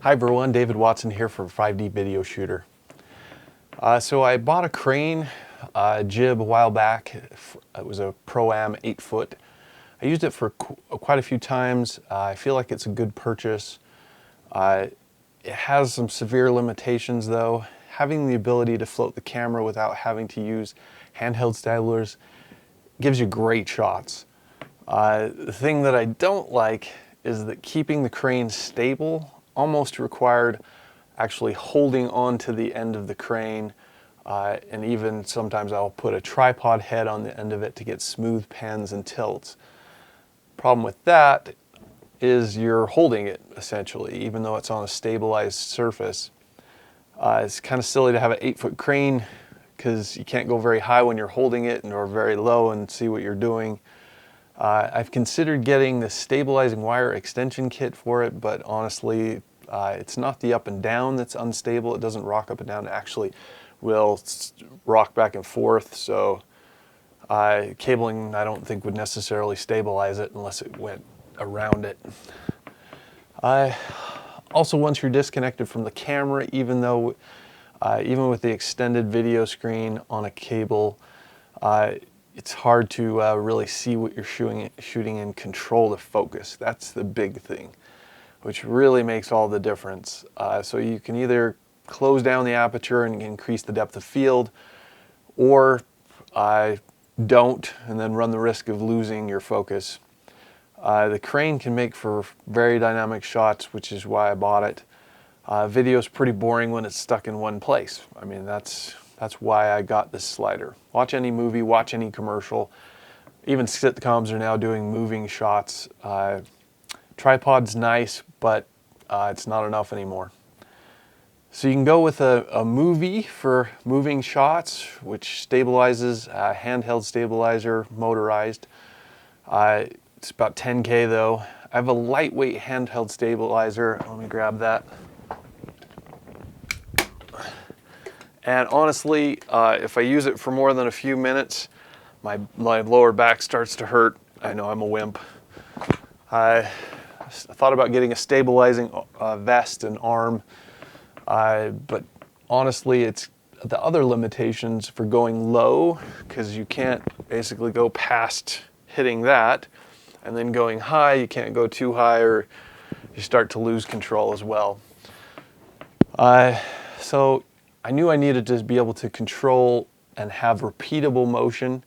Hi everyone, David Watson here for 5D Video Shooter. So I bought a crane jib a while back. It was a Pro-Am 8-foot. I used it for quite a few times. I feel like it's a good purchase. It has some severe limitations though. Having the ability to float the camera without having to use handheld stabilizers gives you great shots. The thing that I don't like is that keeping the crane stable almost required actually holding on to the end of the crane, and even sometimes I'll put a tripod head on the end of it to get smooth pans and tilts. Problem with that is you're holding it essentially, even though it's on a stabilized surface. It's kind of silly to have an 8-foot crane because you can't go very high when you're holding it or very low and see what you're doing. I've considered getting the stabilizing wire extension kit for it, but honestly, it's not the up and down that's unstable. It doesn't rock up and down. It actually will rock back and forth. So cabling, I don't think would necessarily stabilize it unless it went around it. Also, once you're disconnected from the camera, even with the extended video screen on a cable, it's hard to really see what you're shooting and control the focus. That's the big thing, which really makes all the difference. So you can either close down the aperture and increase the depth of field, or don't, and then run the risk of losing your focus. The crane can make for very dynamic shots, which is why I bought it. Video's pretty boring when it's stuck in one place. I mean, that's why I got this slider. Watch any movie, watch any commercial. Even sitcoms are now doing moving shots. Tripod's nice, but it's not enough anymore. So you can go with a movie for moving shots, which stabilizes, handheld stabilizer, motorized. It's about 10K though. I have a lightweight handheld stabilizer. Let me grab that. And honestly, if I use it for more than a few minutes, my lower back starts to hurt. I know I'm a wimp. I thought about getting a stabilizing vest and arm, but honestly, it's the other limitations for going low, because you can't basically go past hitting that, and then going high, you can't go too high or you start to lose control as well. So I knew I needed to be able to control and have repeatable motion,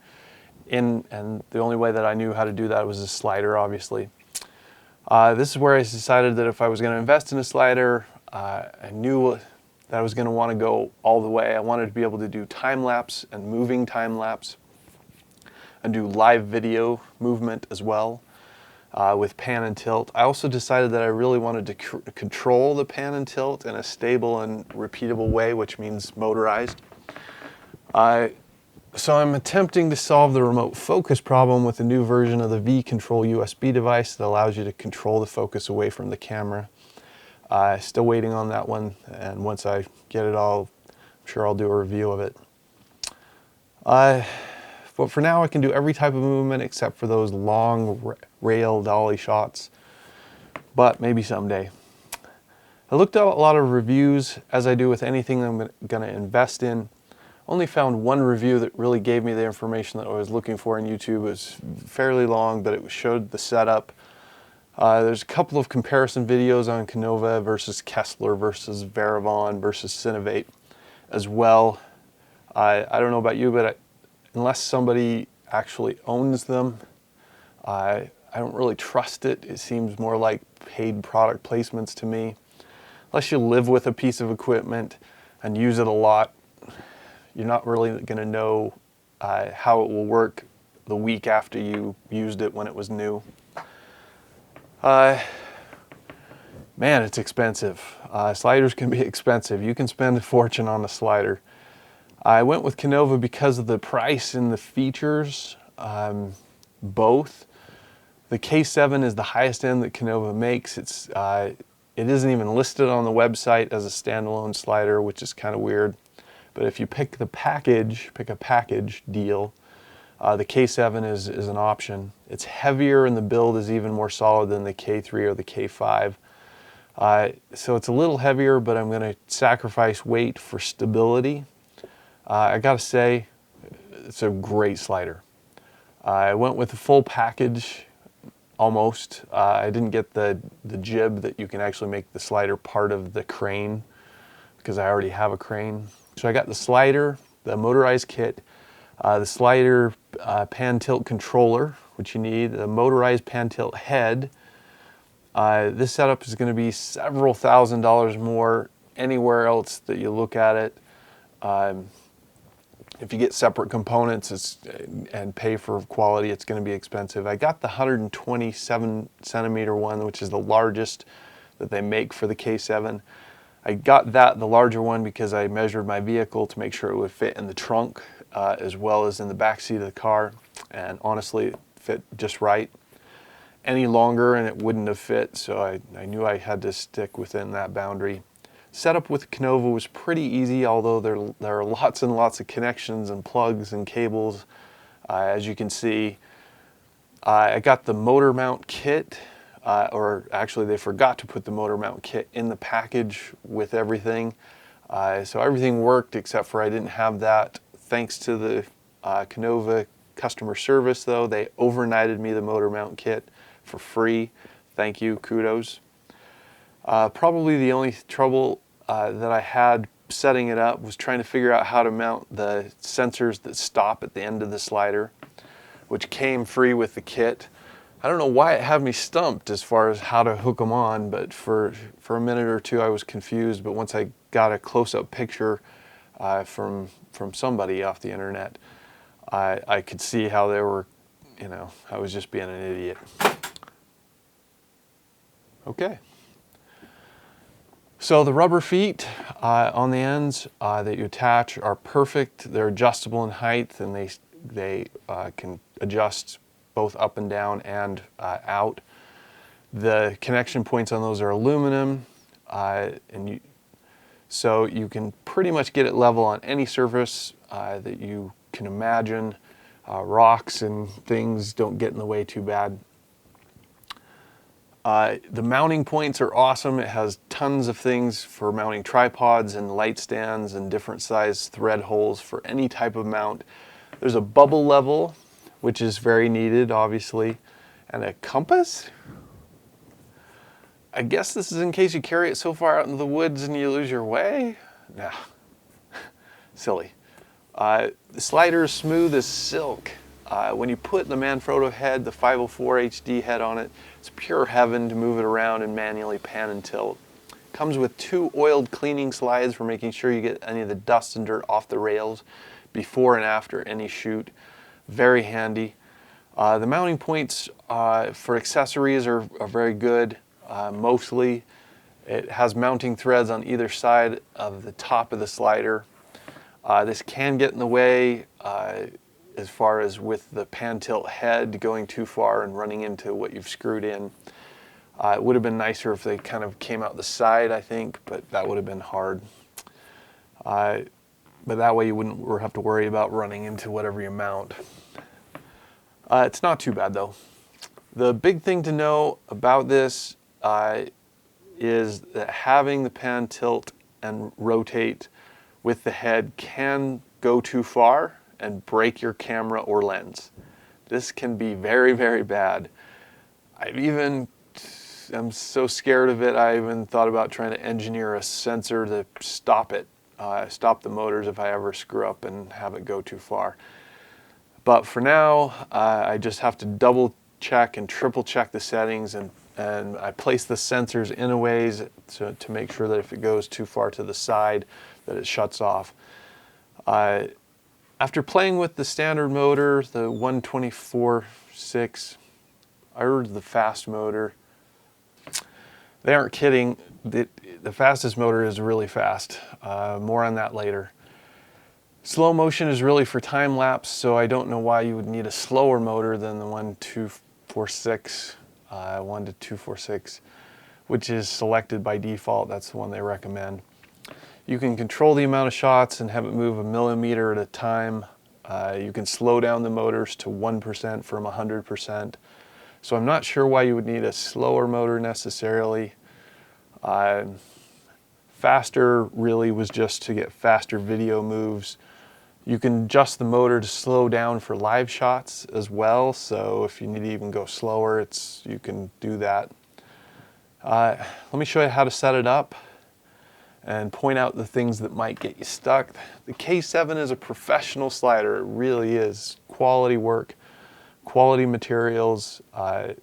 and the only way that I knew how to do that was a slider, obviously. This is where I decided that if I was going to invest in a slider, I knew that I was going to want to go all the way. I wanted to be able to do time-lapse and moving time-lapse, and do live video movement as well, with pan and tilt. I also decided that I really wanted to control the pan and tilt in a stable and repeatable way, which means motorized. So I'm attempting to solve the remote focus problem with a new version of the V-Control USB device that allows you to control the focus away from the camera. Still waiting on that one, and once I get it all, I'm sure I'll do a review of it. But for now, I can do every type of movement except for those long rail dolly shots, but maybe someday. I looked at a lot of reviews, as I do with anything I'm going to invest in. Only found one review that really gave me the information that I was looking for in YouTube. It was fairly long, but it showed the setup. There's a couple of comparison videos on Konova versus Kessler versus Varavon versus Cinovate as well. I don't know about you, but unless somebody actually owns them, I don't really trust it. It seems more like paid product placements to me. Unless you live with a piece of equipment and use it a lot, you're not really going to know how it will work the week after you used it when it was new. Man, it's expensive. Sliders can be expensive. You can spend a fortune on a slider. I went with Konova because of the price and the features, both. The K7 is the highest end that Konova makes. It isn't even listed on the website as a standalone slider, which is kind of weird. But if you pick a package deal, the K7 is an option. It's heavier and the build is even more solid than the K3 or the K5. So it's a little heavier, but I'm going to sacrifice weight for stability. I gotta say, it's a great slider. I went with the full package, almost. I didn't get the jib that you can actually make the slider part of the crane, because I already have a crane. So I got the slider, the motorized kit, the slider pan tilt controller, which you need, the motorized pan tilt head. This setup is going to be several $1,000s more anywhere else that you look at it. If you get separate components and pay for quality, it's going to be expensive. I got the 127 centimeter one, which is the largest that they make for the K7. I got the larger one, because I measured my vehicle to make sure it would fit in the trunk as well as in the back seat of the car, and honestly, it fit just right. Any longer and it wouldn't have fit, so I knew I had to stick within that boundary. Setup with Konova was pretty easy, although there are lots and lots of connections and plugs and cables. As you can see, I got the motor mount kit, or actually they forgot to put the motor mount kit in the package with everything. So everything worked, except for I didn't have that. Thanks to the Konova customer service, though, they overnighted me the motor mount kit for free. Thank you, kudos. Probably the only trouble that I had setting it up was trying to figure out how to mount the sensors that stop at the end of the slider, which came free with the kit. I don't know why it had me stumped as far as how to hook them on, but for a minute or two I was confused. But once I got a close-up picture from somebody off the internet, I could see how they were, I was just being an idiot. Okay. So the rubber feet on the ends that you attach are perfect. They're adjustable in height, and they can adjust both up and down and out. The connection points on those are aluminum, so you can pretty much get it level on any surface that you can imagine. Rocks and things don't get in the way too bad. The mounting points are awesome. It has tons of things for mounting tripods and light stands and different size thread holes for any type of mount. There's a bubble level, which is very needed, obviously, and a compass. I guess this is in case you carry it so far out into the woods and you lose your way. Nah, silly. The slider is smooth as silk. When you put the Manfrotto head, the 504 HD head on it, it's pure heaven to move it around and manually pan and tilt. Comes with 2 oiled cleaning slides for making sure you get any of the dust and dirt off the rails before and after any shoot. Very handy. The mounting points for accessories are very good, mostly. It has mounting threads on either side of the top of the slider. This can get in the way as far as with the pan tilt head going too far and running into what you've screwed in. It would have been nicer if they kind of came out the side, I think, but that would have been hard. But that way you wouldn't have to worry about running into whatever you mount. It's not too bad though. The big thing to know about this is that having the pan tilt and rotate with the head can go too far and break your camera or lens. This can be very, very bad. I'm so scared of it, I even thought about trying to engineer a sensor to stop it, stop the motors if I ever screw up and have it go too far. But for now, I just have to double check and triple check the settings, and I place the sensors in a ways to make sure that if it goes too far to the side, that it shuts off. After playing with the standard motor, the 124.6, I ordered the fast motor. They aren't kidding. The fastest motor is really fast. More on that later. Slow motion is really for time lapse, so I don't know why you would need a slower motor than the 1.246, which is selected by default. That's the one they recommend. You can control the amount of shots and have it move 1 millimeter at a time. You can slow down the motors to 1% from 100%. So I'm not sure why you would need a slower motor necessarily. Faster really was just to get faster video moves. You can adjust the motor to slow down for live shots as well, so if you need to even go slower, you can do that. Let me show you how to set it up and point out the things that might get you stuck. The K7 is a professional slider. It really is. Quality work, quality materials,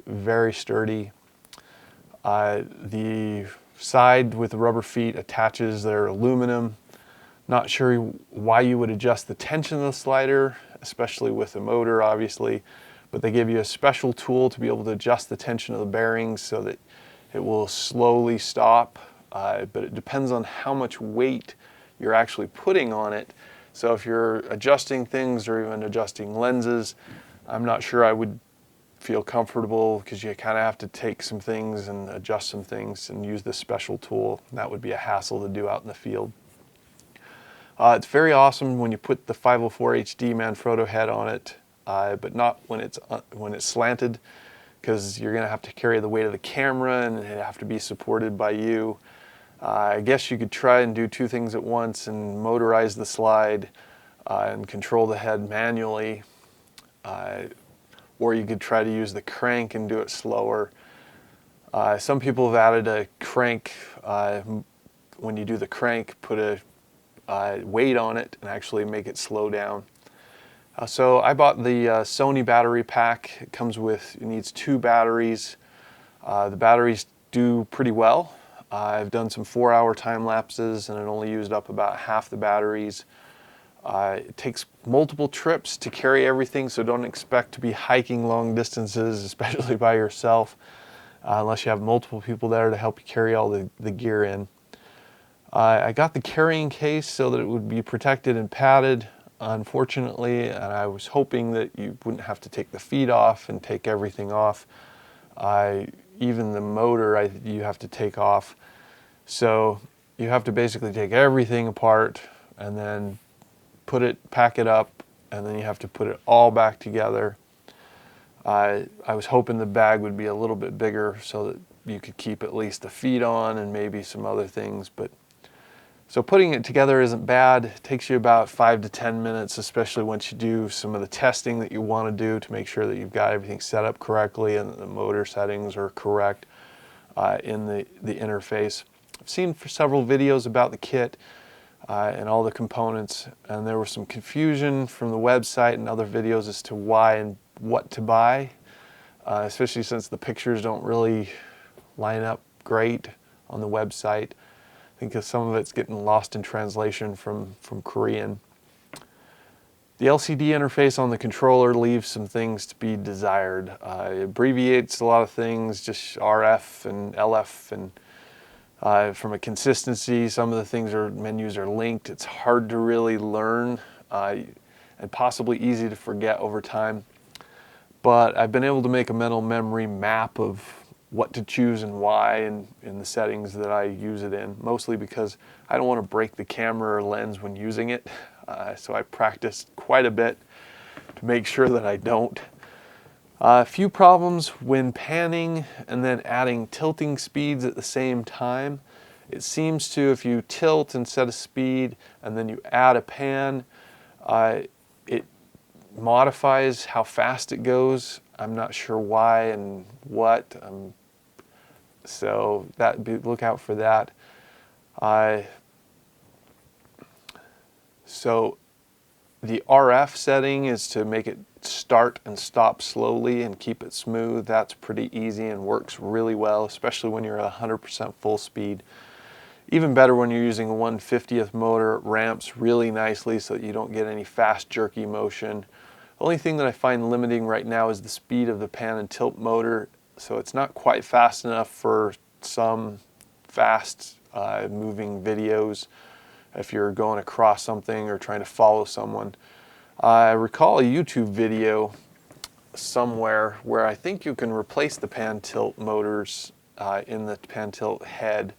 very sturdy. The side with the rubber feet attaches, they're aluminum. Not sure why you would adjust the tension of the slider, especially with a motor obviously, but they give you a special tool to be able to adjust the tension of the bearings so that it will slowly stop, but it depends on how much weight you're actually putting on it. So if you're adjusting things or even adjusting lenses, I'm not sure I would feel comfortable because you kind of have to take some things and adjust some things and use this special tool. That would be a hassle to do out in the field. It's very awesome when you put the 504 HD Manfrotto head on it, but not when it's slanted, because you're going to have to carry the weight of the camera and it have to be supported by you. I guess you could try and do two things at once and motorize the slide and control the head manually. Or you could try to use the crank and do it slower. Some people have added a crank. When you do the crank, put a weight on it and actually make it slow down. So I bought the Sony battery pack. It comes with, it needs 2 batteries. The batteries do pretty well. I've done some 4-hour time lapses and it only used up about half the batteries. It takes multiple trips to carry everything, so don't expect to be hiking long distances, especially by yourself, unless you have multiple people there to help you carry all the gear in. I got the carrying case so that it would be protected and padded, unfortunately, and I was hoping that you wouldn't have to take the feet off and take everything off. Even the motor you have to take off. So you have to basically take everything apart and then pack it up, and then you have to put it all back together. I was hoping the bag would be a little bit bigger so that you could keep at least the feet on and maybe some other things. So putting it together isn't bad. It takes you about 5 to 10 minutes, especially once you do some of the testing that you want to do to make sure that you've got everything set up correctly and that the motor settings are correct in the interface. I've seen several videos about the kit and all the components, and there was some confusion from the website and other videos as to why and what to buy, especially since the pictures don't really line up great on the website. I think some of it's getting lost in translation from Korean. The LCD interface on the controller leaves some things to be desired. It abbreviates a lot of things, just RF and LF, and from a consistency, some of the things menus are linked. It's hard to really learn and possibly easy to forget over time. But I've been able to make a mental memory map of what to choose and why in the settings that I use it in, mostly because I don't want to break the camera or lens when using it. So I practiced quite a bit to make sure that I don't. A few problems when panning and then adding tilting speeds at the same time. It seems to, if you tilt and set a speed and then you add a pan, it modifies how fast it goes. I'm not sure why and what. So look out for that. So the RF setting is to make it start and stop slowly and keep it smooth. That's pretty easy and works really well, especially when you're at 100% full speed. Even better when you're using a 1/50th motor. It ramps really nicely so that you don't get any fast jerky motion. The only thing that I find limiting right now is the speed of the pan and tilt motor. So it's not quite fast enough for some fast moving videos if you're going across something or trying to follow someone. I recall a YouTube video somewhere where I think you can replace the pan tilt motors in the pan tilt head,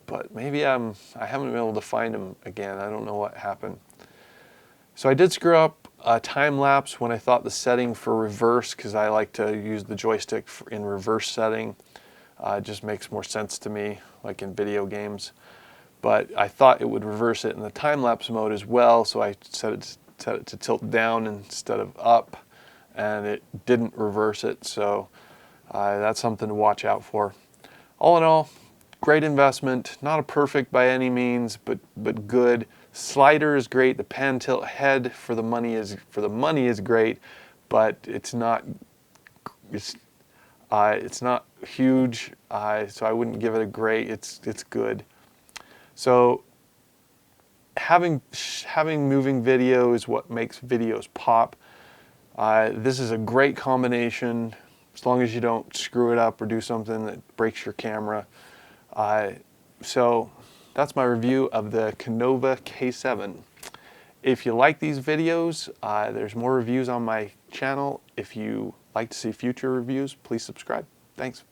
but maybe I haven't been able to find them again. I don't know what happened. So I did screw up time lapse when I thought the setting for reverse, because I like to use the joystick in reverse setting. It just makes more sense to me, like in video games. But I thought it would reverse it in the time-lapse mode as well, so I set it to tilt down instead of up, and it didn't reverse it, so that's something to watch out for. All in all, great investment. Not a perfect by any means, but good. Slider is great. The pan tilt head for the money is great, but it's not huge, so I wouldn't give it a great. It's good. So having moving video is what makes videos pop. This is a great combination, as long as you don't screw it up or do something that breaks your camera. So that's my review of the Konova K7. If you like these videos, there's more reviews on my channel. If you like to see future reviews, please subscribe. Thanks.